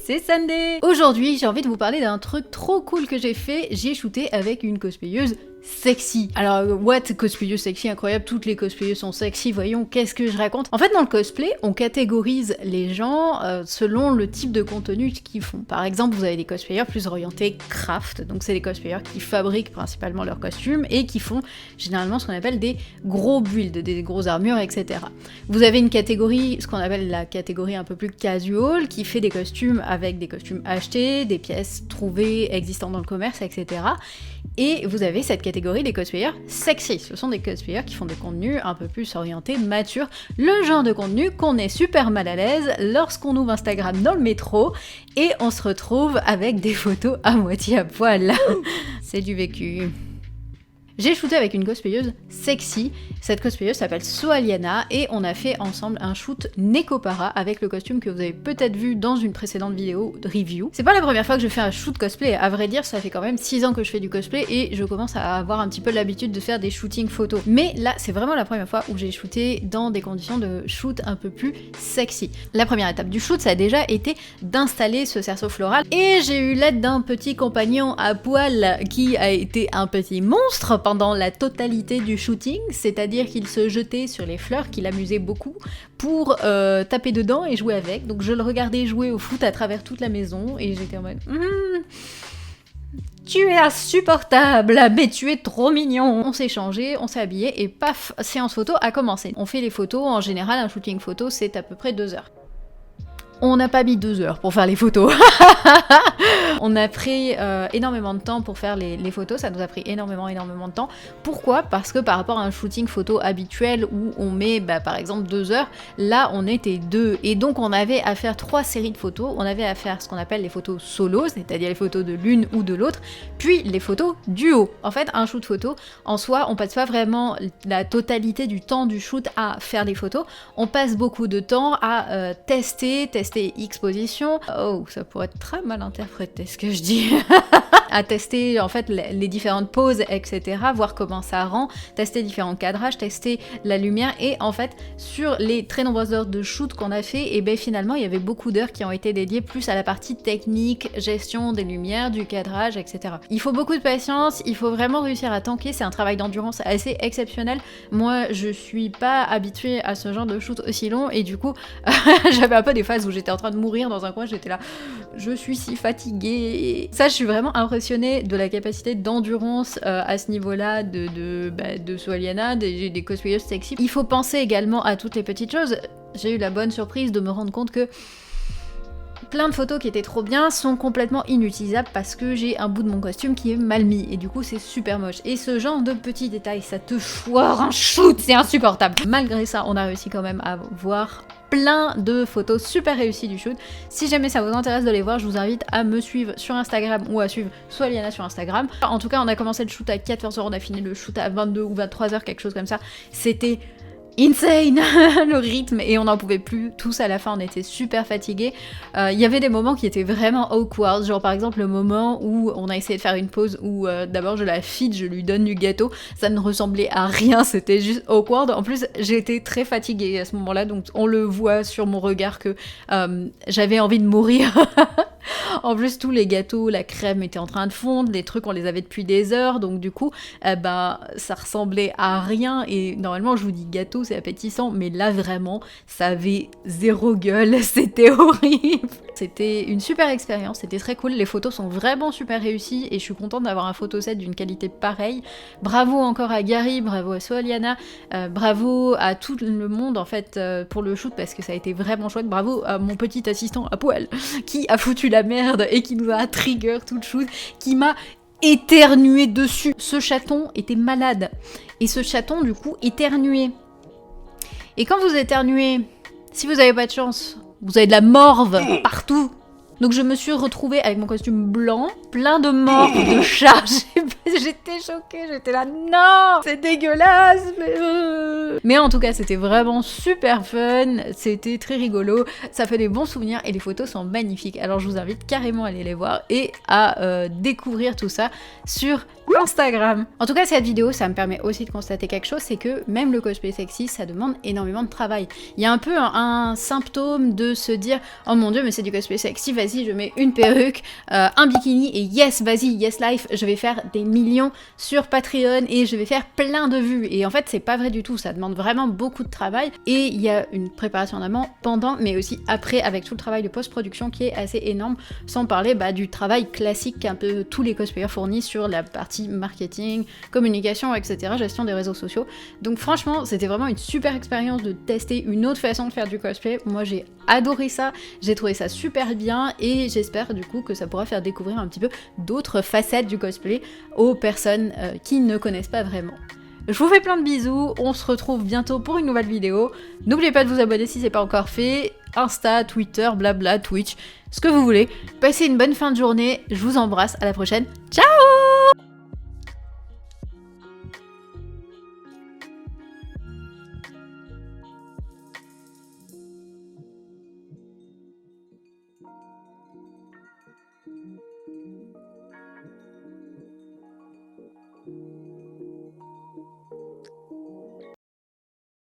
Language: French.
c'est Sunday. Aujourd'hui, j'ai envie de vous parler d'un truc trop cool que j'ai fait. J'ai shooté avec une cosplayeuse sexy. Alors, what, cosplayeuse sexy, incroyable, toutes les cosplayeuses sont sexy, voyons, qu'est-ce que je raconte? En fait, dans le cosplay, on catégorise les gens selon le type de contenu qu'ils font. Par exemple, vous avez des cosplayers plus orientés craft, donc c'est des cosplayers qui fabriquent principalement leurs costumes et qui font généralement ce qu'on appelle des gros builds, des grosses armures, etc. Vous avez une catégorie, ce qu'on appelle la catégorie un peu plus casual, qui fait des costumes avec des costumes achetés, des pièces trouvées, existantes dans le commerce, etc. Et vous avez cette catégorie des cosplayers sexy. Ce sont des cosplayers qui font des contenus un peu plus orientés, matures. Le genre de contenu qu'on est super mal à l'aise lorsqu'on ouvre Instagram dans le métro et on se retrouve avec des photos à moitié à poil. C'est du vécu. J'ai shooté avec une cosplayeuse sexy. Cette cosplayeuse s'appelle Soaliana et on a fait ensemble un shoot Nekopara avec le costume que vous avez peut-être vu dans une précédente vidéo de review. C'est pas la première fois que je fais un shoot cosplay, à vrai dire ça fait quand même 6 ans que je fais du cosplay et je commence à avoir un petit peu l'habitude de faire des shootings photos. Mais là c'est vraiment la première fois où j'ai shooté dans des conditions de shoot un peu plus sexy. La première étape du shoot ça a déjà été d'installer ce cerceau floral et j'ai eu l'aide d'un petit compagnon à poil qui a été un petit monstre pendant la totalité du shooting, c'est-à-dire qu'il se jetait sur les fleurs, qu'il amusait beaucoup, pour taper dedans et jouer avec. Donc je le regardais jouer au foot à travers toute la maison et j'étais en mode tu es insupportable, mais tu es trop mignon. On s'est changé, on s'est habillé et paf, séance photo a commencé. On fait les photos, en général un shooting photo c'est à peu près 2 heures. On n'a pas mis 2 heures pour faire les photos. On a pris énormément de temps pour faire les photos, ça nous a pris énormément de temps. Pourquoi? Parce que par rapport à un shooting photo habituel où on met par exemple 2 heures, là on était 2 et donc on avait à faire 3 séries de photos. On avait à faire ce qu'on appelle les photos solo, c'est-à-dire les photos de l'une ou de l'autre, puis les photos duo. En fait, un shoot photo, en soi, on passe pas vraiment la totalité du temps du shoot à faire des photos, on passe beaucoup de temps à tester X positions. Oh, ça pourrait être très mal interprété ce que je dis. À tester en fait les différentes poses, etc. Voir comment ça rend, tester différents cadrages, tester la lumière et en fait sur les très nombreuses heures de shoot qu'on a fait, et ben finalement il y avait beaucoup d'heures qui ont été dédiées plus à la partie technique, gestion des lumières, du cadrage, etc. Il faut beaucoup de patience, il faut vraiment réussir à tanker, c'est un travail d'endurance assez exceptionnel. Moi je suis pas habituée à ce genre de shoot aussi long et du coup j'avais un peu des phases où j'étais en train de mourir dans un coin, j'étais là, je suis si fatiguée. Ça, je suis vraiment impressionnée de la capacité d'endurance à ce niveau-là de Soaliana, des cosplayers sexy. Il faut penser également à toutes les petites choses. J'ai eu la bonne surprise de me rendre compte que plein de photos qui étaient trop bien sont complètement inutilisables parce que j'ai un bout de mon costume qui est mal mis et du coup c'est super moche. Et ce genre de petits détails, ça te foire un shoot, c'est insupportable. Malgré ça, on a réussi quand même à voir plein de photos super réussies du shoot. Si jamais ça vous intéresse de les voir, je vous invite à me suivre sur Instagram ou à suivre Soaliana sur Instagram. En tout cas, on a commencé le shoot à 14h, on a fini le shoot à 22 ou 23h, quelque chose comme ça. C'était insane le rythme et on n'en pouvait plus, tous à la fin on était super fatigués. Il y avait des moments qui étaient vraiment awkward, genre par exemple le moment où on a essayé de faire une pause où d'abord je la feed, je lui donne du gâteau, ça ne ressemblait à rien, c'était juste awkward. En plus j'étais très fatiguée à ce moment là, donc on le voit sur mon regard que j'avais envie de mourir. En plus, tous les gâteaux, la crème était en train de fondre, les trucs on les avait depuis des heures, donc du coup, ça ressemblait à rien. Et normalement, je vous dis gâteau, c'est appétissant, mais là vraiment, ça avait zéro gueule, c'était horrible. C'était une super expérience, c'était très cool, les photos sont vraiment super réussies et je suis contente d'avoir un photoset d'une qualité pareille. Bravo encore à Gary, bravo à Soaliana, bravo à tout le monde en fait pour le shoot parce que ça a été vraiment chouette. Bravo à mon petit assistant à poil qui a foutu la merde et qui nous a trigger tout le shoot, qui m'a éternué dessus. Ce chaton était malade et ce chaton du coup éternuait. Et quand vous éternuez, si vous avez pas de chance, vous avez de la morve partout. Donc je me suis retrouvée avec mon costume blanc, plein de morve de chat. J'étais choquée, j'étais là, non, c'est dégueulasse. Mais en tout cas, c'était vraiment super fun, c'était très rigolo, ça fait des bons souvenirs et les photos sont magnifiques. Alors je vous invite carrément à aller les voir et à découvrir tout ça sur Instagram. En tout cas, cette vidéo, ça me permet aussi de constater quelque chose, c'est que même le cosplay sexy, ça demande énormément de travail. Il y a un peu un symptôme de se dire « Oh mon dieu, mais c'est du cosplay sexy, vas-y, je mets une perruque, un bikini et yes, vas-y, yes life, je vais faire des millions sur Patreon et je vais faire plein de vues. » Et en fait, c'est pas vrai du tout, ça demande vraiment beaucoup de travail et il y a une préparation en amont, pendant, mais aussi après, avec tout le travail de post-production qui est assez énorme, sans parler du travail classique qu'un peu tous les cosplayers fournissent sur la partie marketing, communication, etc., gestion des réseaux sociaux. Donc franchement, c'était vraiment une super expérience de tester une autre façon de faire du cosplay. Moi, j'ai adoré ça, j'ai trouvé ça super bien et j'espère du coup que ça pourra faire découvrir un petit peu d'autres facettes du cosplay aux personnes qui ne connaissent pas vraiment. Je vous fais plein de bisous, on se retrouve bientôt pour une nouvelle vidéo. N'oubliez pas de vous abonner si c'est pas encore fait. Insta, Twitter, blabla, Twitch, ce que vous voulez. Passez une bonne fin de journée, je vous embrasse, à la prochaine. Ciao!